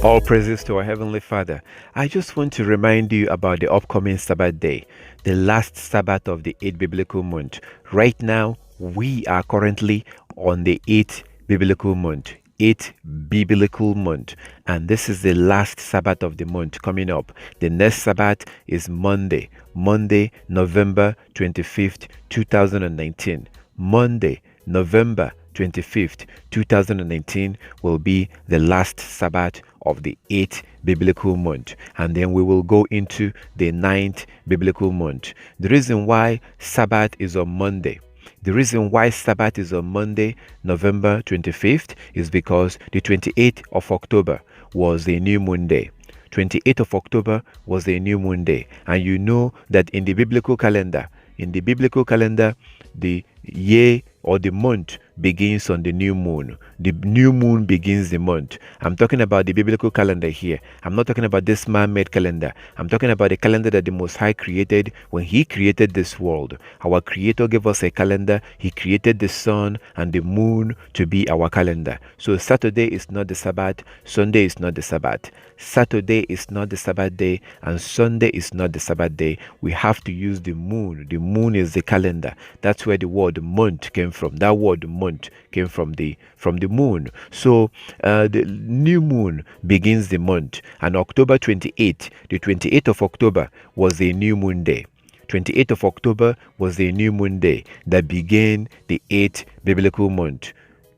All praises to our Heavenly Father. I just want to remind you about the upcoming Sabbath day, the last Sabbath of the 8th biblical month. Right now, we are currently on the 8th biblical month. 8th biblical month, and this is the last Sabbath of the month coming up. The next Sabbath is Monday, November 25th, 2019. Monday, November 25th, 2019 will be the last Sabbath of the 8th biblical month, and then we will go into the 9th biblical month. The reason why Sabbath is on Monday, November 25th, is because the 28th of October was a new moon day. 28th of October was a new moon day, and you know that in the biblical calendar, the year or the month begins on the new moon. The new moon begins the month. I'm talking about the biblical calendar here. I'm not talking about this man-made calendar. I'm talking about the calendar that the Most High created when He created this world. Our Creator gave us a calendar. He created the sun and the moon to be our calendar. So Saturday is not the Sabbath. Sunday is not the Sabbath. Saturday is not the Sabbath day, and Sunday is not the Sabbath day. We have to use the moon. The moon is the calendar. That's where the word month came from. That word month came from the moon. So the new moon begins the month, and October 28th, the 28th of October was a new moon day. 28th of October was the new moon day that began the 8th biblical month.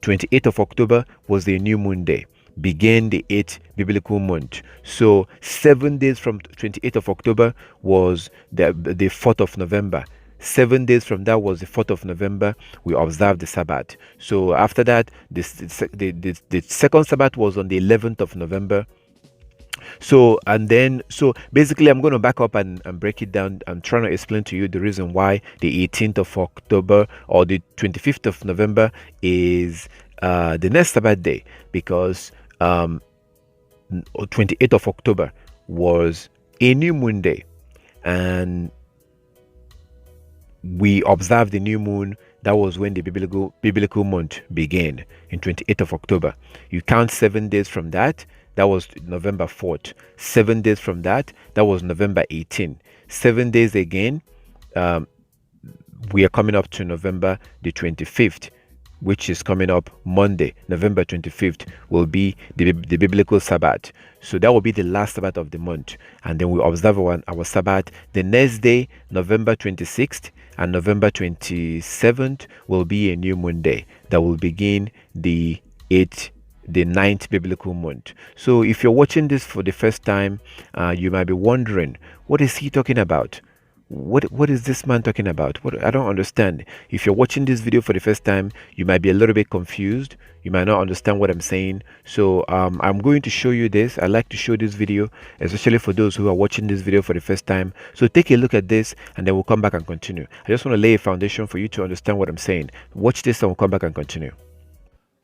28th of October was the new moon day, began the 8th biblical month. So 7 days from 28th of October was the 4th of November. 7 days from that was the 4th of November. We observed the Sabbath. So after that, the second Sabbath was on the 11th of November. So basically I'm going to back up and break it down. I'm trying to explain to you the reason why the 18th of October or the 25th of November is the next Sabbath day, because 28th of October was a new moon day, and we observed the new moon. That was when the biblical month began, in 28th of October. You count 7 days from that, that was November 4th. 7 days from that, that was November 18th. 7 days again, we are coming up to November the 25th, which is coming up Monday, November 25th, will be the biblical Sabbath. So that will be the last Sabbath of the month. And then we observe our Sabbath. The next day, November 26th and November 27th, will be a new moon day that will begin the 9th biblical month. So if you're watching this for the first time, you might be wondering, what is he talking about? What is this man talking about? I don't understand. If you're watching this video for the first time, you might be a little bit confused. You might not understand what I'm saying. So I'm going to show you this. I like to show this video, especially for those who are watching this video for the first time. So take a look at this, and then we'll come back and continue. I just want to lay a foundation for you to understand what I'm saying. Watch this, and we'll come back and continue.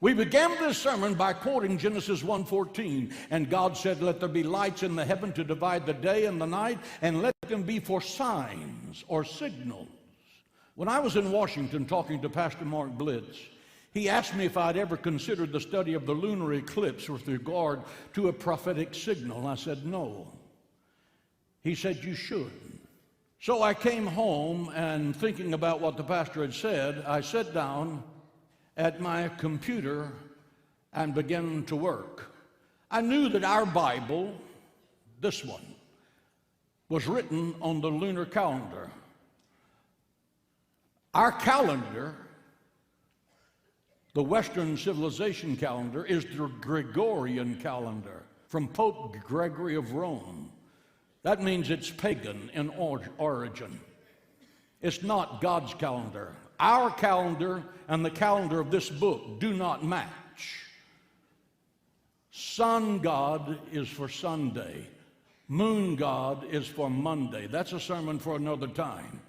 We began this sermon by quoting Genesis 1:14, and God said, "Let there be lights in the heaven to divide the day and the night, and let them be for signs or signals." When I was in Washington talking to Pastor Mark Blitz, he asked me if I'd ever considered the study of the lunar eclipse with regard to a prophetic signal. And I said, no. He said, you should. So I came home, and thinking about what the pastor had said, I sat down at my computer and began to work. I knew that our Bible, this one, was written on the lunar calendar. Our calendar, the Western civilization calendar, is the Gregorian calendar from Pope Gregory of Rome. That means it's pagan in origin. It's not God's calendar. Our calendar and the calendar of this book do not match. Sun God is for Sunday. Moon God is for Monday. That's a sermon for another time.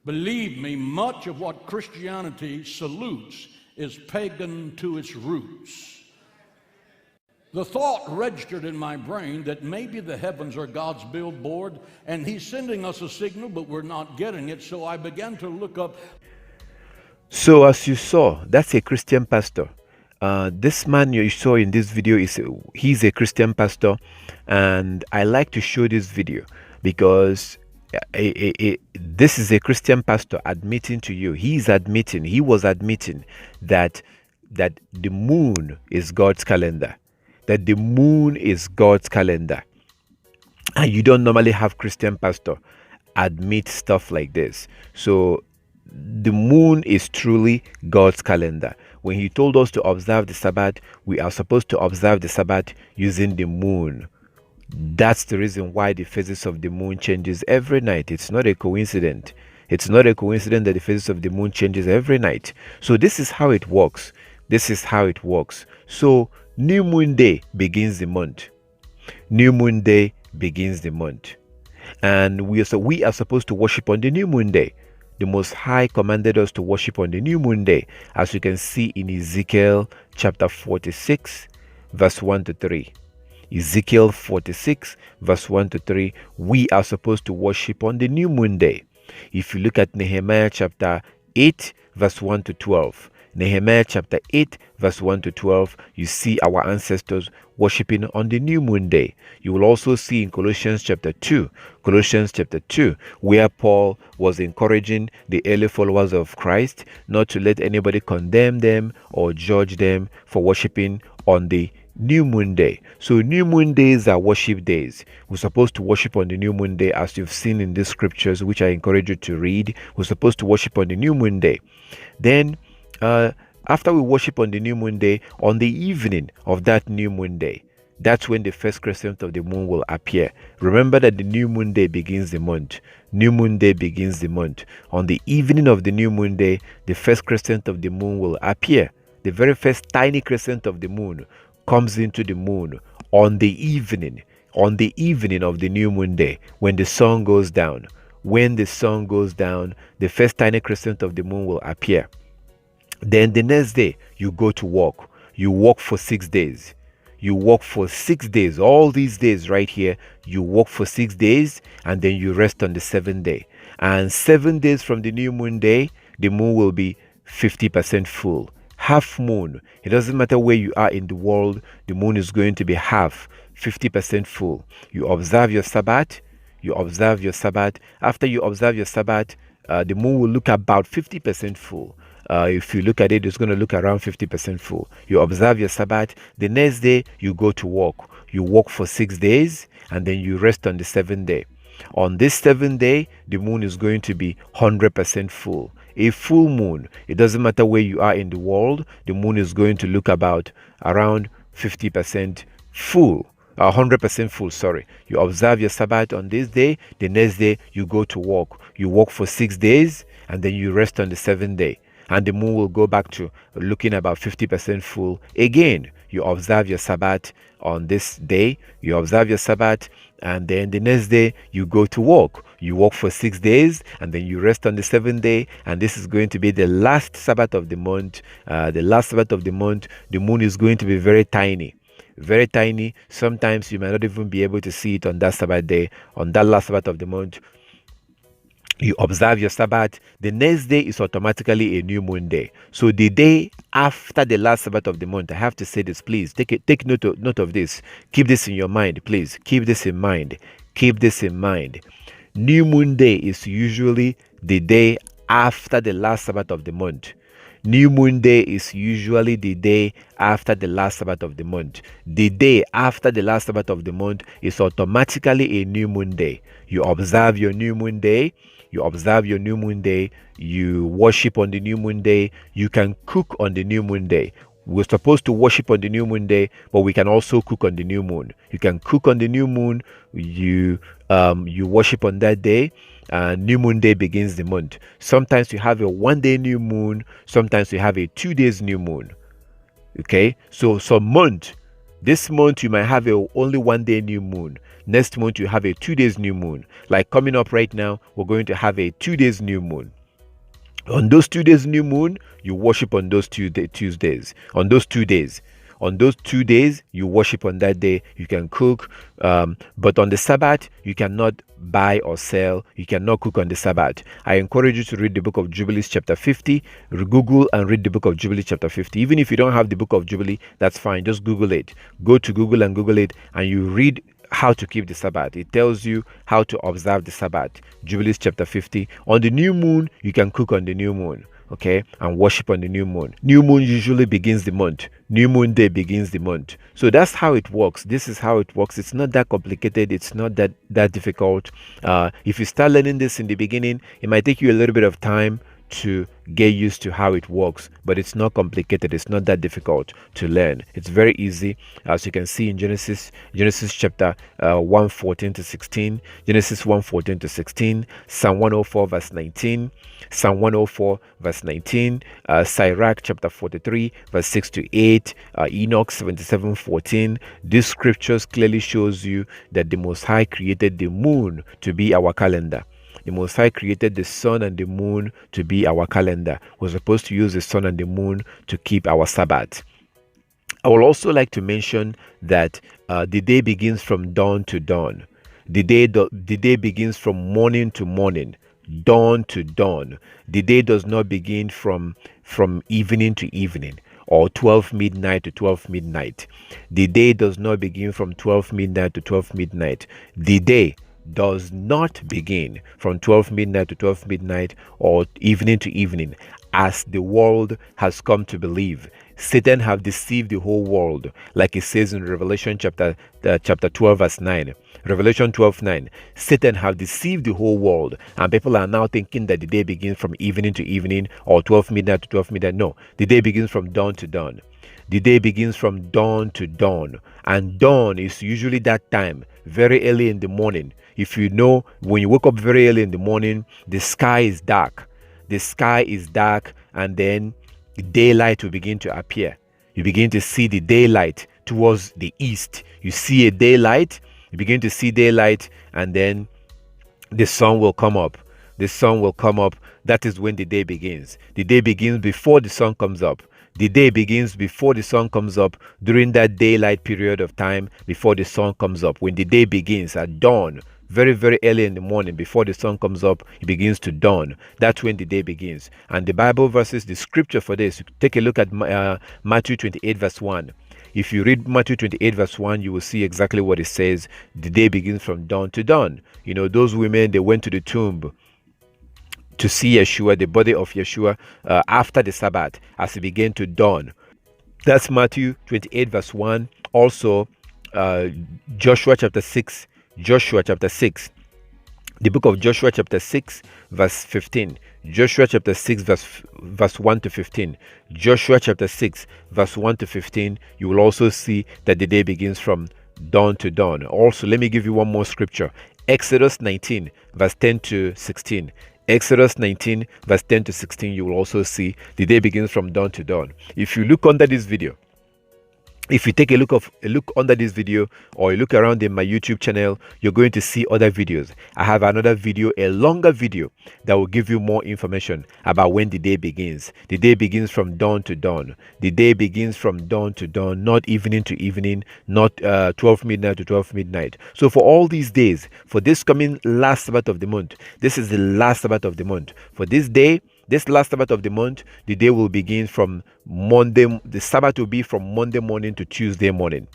Believe me, much of what Christianity salutes is pagan to its roots. The thought registered in my brain that maybe the heavens are God's billboard and He's sending us a signal, but we're not getting it. So I began to look up. So as you saw, that's a Christian pastor. This man you saw in this video he's a Christian pastor, and I like to show this video because this is a Christian pastor admitting to you. He was admitting that the moon is God's calendar. That the moon is God's calendar. And you don't normally have Christian pastor admit stuff like this. So the moon is truly God's calendar. When he told us to observe the Sabbath, we are supposed to observe the Sabbath using the moon. That's the reason why the phases of the moon changes every night. It's not a coincidence. It's not a coincidence that the phases of the moon changes every night. So this is how it works. This is how it works. So new moon day begins the month. New moon day begins the month. And we are supposed to worship on the new moon day. The Most High commanded us to worship on the new moon day, as you can see in Ezekiel chapter 46, verse 1 to 3. Ezekiel 46, verse 1 to 3. We are supposed to worship on the new moon day. If you look at Nehemiah chapter 8, verse 1 to 12. Nehemiah chapter 8, verse 1 to 12, you see our ancestors worshiping on the new moon day. You will also see in Colossians chapter 2, where Paul was encouraging the early followers of Christ not to let anybody condemn them or judge them for worshiping on the new moon day. So new moon days are worship days. We're supposed to worship on the new moon day, as you've seen in these scriptures, which I encourage you to read. We're supposed to worship on the new moon day. Then after we worship on the new moon day, on the evening of that new moon day, that's when the first crescent of the moon will appear. Remember that the new moon day begins the month. New moon day begins the month. On the evening of the new moon day, the first crescent of the moon will appear. The very first tiny crescent of the moon comes into the moon on the evening of the new moon day, when the sun goes down. When the sun goes down, the first tiny crescent of the moon will appear. Then the next day, you go to work. You work for 6 days. You work for 6 days. All these days right here, you work for 6 days, and then you rest on the 7th day. And 7 days from the new moon day, the moon will be 50% full. Half moon. It doesn't matter where you are in the world, the moon is going to be half, 50% full. You observe your Sabbath. After you observe your Sabbath, the moon will look about 50% full. If you look at it, it's going to look around 50% full. You observe your Sabbath. The next day, you go to work. You work for 6 days, and then you rest on the 7th day. On this 7th day, the moon is going to be 100% full. A full moon. It doesn't matter where you are in the world, the moon is going to look about around 50% full. 100% full, sorry. You observe your Sabbath on this day. The next day, you go to work. You work for 6 days, and then you rest on the 7th day. And the moon will go back to looking about 50% full. Again, you observe your Sabbath on this day. You observe your Sabbath, and then the next day you go to work. You work for 6 days, and then you rest on the 7th day. And this is going to be the last Sabbath of the month. The moon is going to be very tiny. Very tiny. Sometimes you might not even be able to see it on that Sabbath day, on that last Sabbath of the month. You observe your Sabbath. The next day is automatically a new moon day. So the day after the last Sabbath of the month, I have to say this, please take note of this. Keep this in your mind, please. Keep this in mind. New moon day is usually the day after the last Sabbath of the month. New moon day is usually the day after the last Sabbath of the month. The day after the last Sabbath of the month is automatically a new moon day. You observe your new moon day. You worship on the new moon day. You can cook on the new moon day. We're supposed to worship on the new moon day, but we can also cook on the new moon. You can cook on the new moon. You worship on that day. New moon day begins the month. Sometimes you have a 1-day new moon. Sometimes you have a 2 days new moon. Okay, so this month you might have only 1-day new moon. Next month you have a 2 days new moon. Like coming up right now, we're going to have a 2 days new moon. On those 2 days new moon, you worship on those Tuesdays. On those 2 days. On those 2 days, you worship on that day. You can cook, but on the Sabbath, you cannot buy or sell. You cannot cook on the Sabbath. I encourage you to read the book of Jubilees chapter 50. Google and read the book of Jubilees chapter 50. Even if you don't have the book of Jubilee, that's fine. Just Google it. Go to Google and Google it, and you read how to keep the Sabbath. It tells you how to observe the Sabbath. Jubilees chapter 50. On the new moon, you can cook on the new moon, okay, and worship on the new moon. New moon usually begins the month. New moon day begins the month. So that's how it works. This is how it works. It's not that complicated. It's not that difficult. If you start learning this in the beginning, it might take you a little bit of time to get used to how it works, but it's not complicated. It's not that difficult to learn. It's very easy, as you can see in Genesis chapter 1:14 to 16, Genesis 1:14 to 16, Psalm 104 verse 19, Psalm 104 verse 19, Sirach chapter 43 verse 6 to 8, Enoch 77:14. These scriptures clearly shows you that the Most High created the moon to be our calendar. The Most High created the sun and the moon to be our calendar. We're supposed to use the sun and the moon to keep our Sabbath. I would also like to mention that the day begins from dawn to dawn. The day begins from morning to morning, dawn to dawn. The day does not begin from evening to evening, or 12 midnight to 12 midnight. The day does not begin from 12 midnight to 12 midnight. The day does not begin from 12 midnight to 12 midnight or evening to evening, as the world has come to believe. Satan have deceived the whole world, like it says in Revelation chapter 12 verse 9. Revelation 12:9. Satan have deceived the whole world, and people are now thinking that the day begins from evening to evening or 12 midnight to 12 midnight. No, the day begins from dawn to dawn. The day begins from dawn to dawn, and dawn is usually that time, very early in the morning. If you know, when you wake up very early in the morning, the sky is dark. The sky is dark, and then daylight will begin to appear. You begin to see the daylight towards the east. You see a daylight, you begin to see daylight, and then the sun will come up. The sun will come up. That is when the day begins. The day begins before the sun comes up. The day begins before the sun comes up, during that daylight period of time before the sun comes up. When the day begins at dawn, very, very early in the morning, before the sun comes up, it begins to dawn. That's when the day begins. And the Bible verses, the scripture for this, take a look at Matthew 28 verse 1. If you read Matthew 28 verse 1, you will see exactly what it says. The day begins from dawn to dawn. You know, those women, they went to the tomb to see Yeshua, the body of Yeshua, after the Sabbath, as it began to dawn. That's Matthew 28 verse 1. Also, Joshua chapter 6. Joshua chapter 6. The book of Joshua chapter 6 verse 15. Joshua chapter 6 verse 1 to 15. Joshua chapter 6 verse 1 to 15. You will also see that the day begins from dawn to dawn. Also, let me give you one more scripture. Exodus 19 verse 10 to 16. Exodus 19 verse 10 to 16, you will also see the day begins from dawn to dawn. If you look under this video, if you take a look under this video, or you look around in my YouTube channel, you're going to see other videos. I have another video, a longer video, that will give you more information about when the day begins. The day begins from dawn to dawn. The day begins from dawn to dawn, not evening to evening, not 12 midnight to 12 midnight. So for all these days, for this coming last Sabbath of the month, this is the last Sabbath of the month. For this day, this last Sabbath of the month, the day will begin from Monday. The Sabbath will be from Monday morning to Tuesday morning.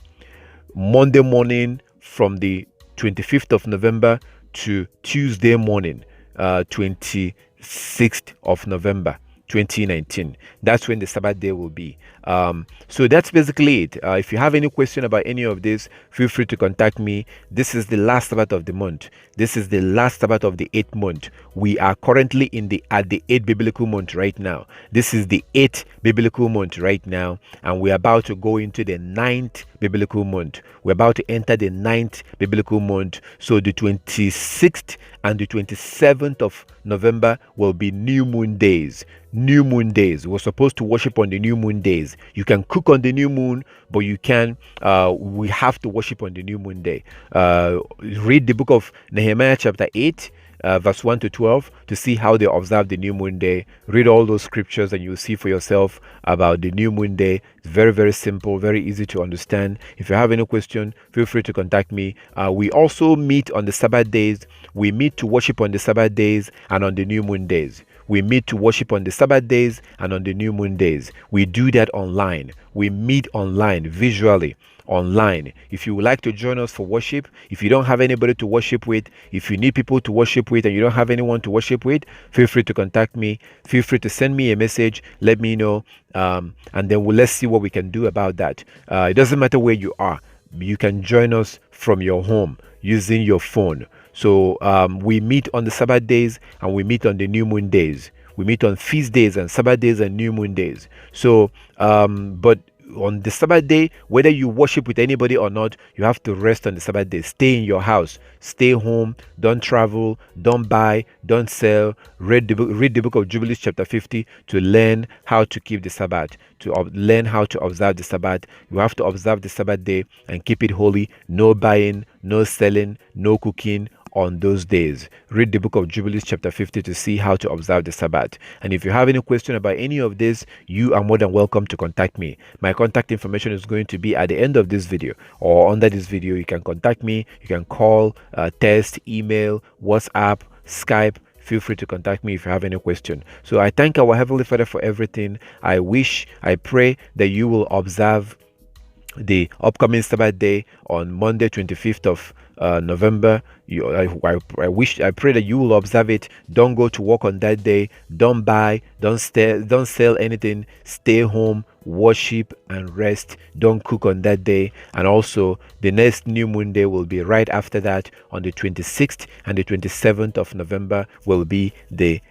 Monday morning from the 25th of November to Tuesday morning, 26th of November, 2019. That's when the Sabbath day will be. So that's basically it. If you have any question about any of this, feel free to contact me. This is the last Sabbath of the month. This is the last Sabbath of the 8th month. We are currently at the 8th biblical month right now. This is the 8th biblical month right now, and we're about to go into the 9th biblical month. We're about to enter the 9th biblical month. So the 26th and the 27th of November will be new moon days. New moon days. We're supposed to worship on the new moon days. You can cook on the new moon, but we have to worship on the new moon day. Read the book of Nehemiah chapter 8. verse 1 to 12 to see how they observe the new moon day. Read all those scriptures and you'll see for yourself about the new moon day. It's very, very simple, very easy to understand. If you have any question, feel free to contact me. We also meet on the Sabbath days. We meet to worship on the Sabbath days and on the new moon days. We meet to worship on the Sabbath days and on the new moon days. We do that online. We meet online, visually, online. If you would like to join us for worship, if you don't have anybody to worship with, if you need people to worship with and you don't have anyone to worship with, feel free to contact me. Feel free to send me a message. Let me know. And then let's see what we can do about that. It doesn't matter where you are. You can join us from your home using your phone. So we meet on the Sabbath days and we meet on the new moon days. We meet on feast days and Sabbath days and new moon days. So, but on the Sabbath day, whether you worship with anybody or not, you have to rest on the Sabbath day. Stay in your house, stay home, don't travel, don't buy, don't sell. Read the book of Jubilees chapter 50 to learn how to keep the Sabbath, to learn how to observe the Sabbath. You have to observe the Sabbath day and keep it holy. No buying, no selling, no cooking on those days. Read the book of Jubilees chapter 50 to see how to observe the Sabbath. And if you have any question about any of this, you are more than welcome to contact me. My contact information is going to be at the end of this video or under this video. You can contact me. You can call, text, email, WhatsApp, Skype. Feel free to contact me if you have any question. So I thank our Heavenly Father for everything. I pray that you will observe the upcoming Sabbath day on Monday 25th of November. I pray that you will observe it. Don't go to work on that day. Don't buy, don't sell anything. Stay home, worship and rest. Don't cook on that day. And also the next new moon day will be right after that on the 26th, and the 27th of November will be the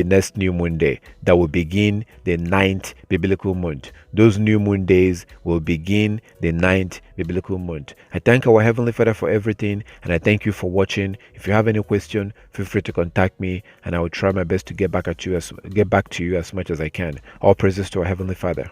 next new moon day that will begin the 9th biblical month. Those new moon days will begin the 9th biblical month. I thank our Heavenly Father for everything, and I thank you for watching. If you have any question, feel free to contact me, and I will try my best to get back to you as much as I can. All praises to our Heavenly Father.